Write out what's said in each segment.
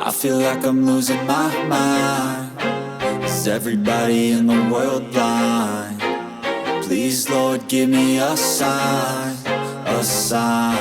I feel like I'm losing my mind. Is everybody in the world blind? Please, Lord, give me a sign, a sign.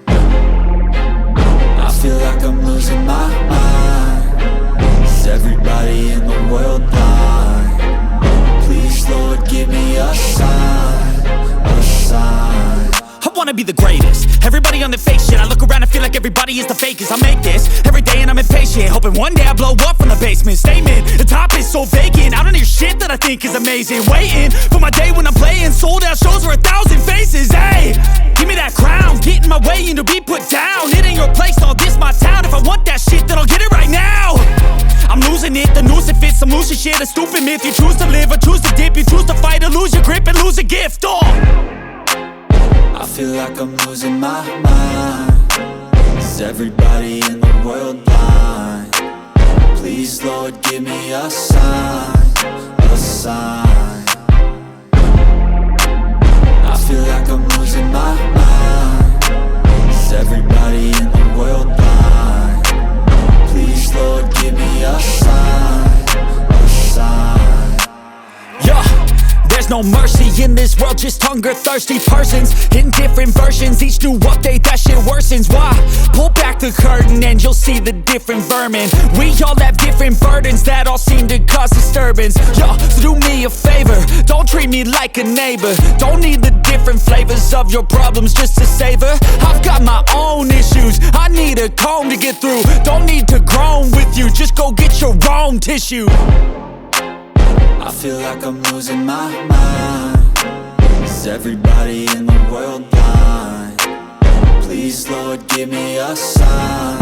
I feel like I'm losing my mind. Is everybody in the world blind? Please, Lord, give me a sign, a sign. I wanna be the greatest. Everybody on the fake shit. I look around and feel like everybody is the fakest. I make this every day and I'm impatient, hoping one day I blow up from the basement. Statement, the top is so vacant. I don't hear shit that I think is amazing. Waiting for my day when I'm playing sold out shows for 1,000 faces. Hey, give me that crown, get in my way and to be put down. It ain't your place, all this my town. If I want that shit, then I'll get it right now. I'm losing it, the noose it fits. I'm losing shit, a stupid myth. You choose to live or choose to dip. You choose to fight or lose your grip and lose a gift. I feel like I'm losing my mind. Is everybody in the world blind? Please, Lord, give me a sign, a sign. I feel like I'm losing my mind. Is everybody in the world blind? Please, Lord, give me a sign, a sign. Yeah. There's no mercy in this world, just hunger-thirsty persons in different versions. Each new update, that shit worsens. Why? Pull back the curtain and you'll see the different vermin. We all have different burdens that all seem to cause disturbance. Yo, so do me a favor, don't treat me like a neighbor. Don't need the different flavors of your problems just to savor. I've got my own issues, I need a comb to get through. Don't need to groan with you, just go get your own tissue. I feel like I'm losing my mind. Is everybody in the world blind? Please, Lord, give me a sign,